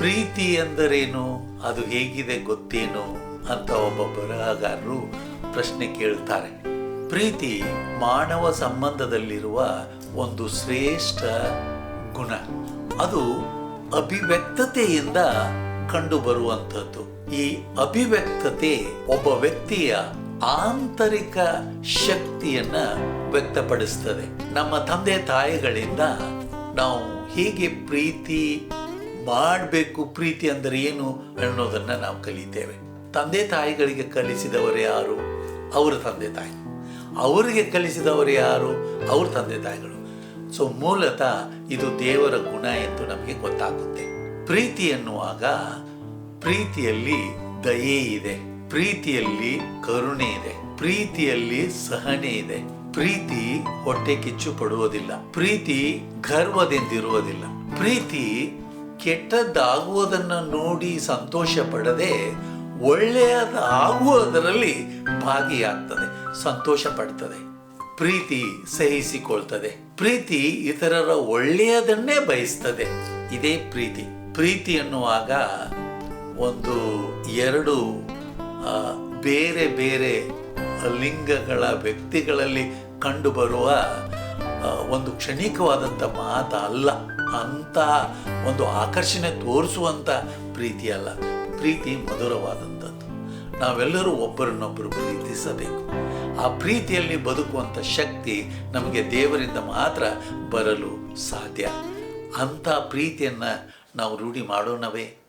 ಪ್ರೀತಿ ಎಂದರೇನು, ಅದು ಹೇಗಿದೆ ಗೊತ್ತೇನು ಅಂತ ಒಬ್ಬ ಬರಹಗಾರರು ಪ್ರಶ್ನೆ ಕೇಳ್ತಾರೆ. ಪ್ರೀತಿ ಮಾನವ ಸಂಬಂಧದಲ್ಲಿರುವ ಒಂದು ಶ್ರೇಷ್ಠ ಗುಣ. ಅದು ಅಭಿವ್ಯಕ್ತತೆಯಿಂದ ಕಂಡು ಬರುವಂಥದ್ದು. ಈ ಅಭಿವ್ಯಕ್ತತೆ ಒಬ್ಬ ವ್ಯಕ್ತಿಯ ಆಂತರಿಕ ಶಕ್ತಿಯನ್ನ ವ್ಯಕ್ತಪಡಿಸ್ತದೆ. ನಮ್ಮ ತಂದೆ ತಾಯಿಗಳಿಂದ ನಾವು ಹೇಗೆ ಪ್ರೀತಿ ಮಾಡಬೇಕು, ಪ್ರೀತಿ ಅಂದರೆ ಏನು ಅನ್ನೋದನ್ನ ನಾವು ಕಲಿತೇವೆ. ತಂದೆ ತಾಯಿಗಳಿಗೆ ಕಲಿಸಿದವರು ಯಾರು? ಅವರ ತಂದೆ ತಾಯಿ. ಅವರಿಗೆ ಕಲಿಸಿದವರು ಯಾರು? ಅವ್ರ ತಂದೆ ತಾಯಿಗಳು. ಸೊ ಮೂಲತಃ ಇದು ದೇವರ ಗುಣ ಎಂದು ನಮಗೆ ಗೊತ್ತಾಗುತ್ತೆ. ಪ್ರೀತಿ ಎನ್ನುವಾಗ ಪ್ರೀತಿಯಲ್ಲಿ ದಯೆ ಇದೆ, ಪ್ರೀತಿಯಲ್ಲಿ ಕರುಣೆ ಇದೆ, ಪ್ರೀತಿಯಲ್ಲಿ ಸಹನೆ ಇದೆ. ಪ್ರೀತಿ ಹೊಟ್ಟೆ ಕಿಚ್ಚು ಪಡುವುದಿಲ್ಲ, ಪ್ರೀತಿ ಗರ್ವದಿಂದಿರುವುದಿಲ್ಲ. ಪ್ರೀತಿ ಕೆಟ್ಟದ್ದಾಗುವುದನ್ನು ನೋಡಿ ಸಂತೋಷ ಪಡದೆ ಒಳ್ಳೆಯದಾಗುವುದರಲ್ಲಿ ಭಾಗಿಯಾಗ್ತದೆ, ಸಂತೋಷ ಪಡ್ತದೆ. ಪ್ರೀತಿ ಸಹಿಸಿಕೊಳ್ತದೆ. ಪ್ರೀತಿ ಇತರರ ಒಳ್ಳೆಯದನ್ನೇ ಬಯಸ್ತದೆ. ಇದೇ ಪ್ರೀತಿ. ಪ್ರೀತಿ ಎನ್ನುವಾಗ ಒಂದು ಎರಡು ಬೇರೆ ಬೇರೆ ಲಿಂಗಗಳ ವ್ಯಕ್ತಿಗಳಲ್ಲಿ ಕಂಡುಬರುವ ಒಂದು ಕ್ಷಣಿಕವಾದಂಥ ಮಾತು ಅಲ್ಲ. ಅಂತ ಒಂದು ಆಕರ್ಷಣೆ ತೋರಿಸುವಂಥ ಪ್ರೀತಿ ಅಲ್ಲ. ಪ್ರೀತಿ ಮಧುರವಾದಂಥದ್ದು. ನಾವೆಲ್ಲರೂ ಒಬ್ಬರನ್ನೊಬ್ಬರು ಪ್ರೀತಿಸಬೇಕು. ಆ ಪ್ರೀತಿಯಲ್ಲಿ ಬದುಕುವಂಥ ಶಕ್ತಿ ನಮಗೆ ದೇವರಿಂದ ಮಾತ್ರ ಬರಲು ಸಾಧ್ಯ. ಅಂಥ ಪ್ರೀತಿಯನ್ನು ನಾವು ರೂಢಿ ಮಾಡೋಣವೇ?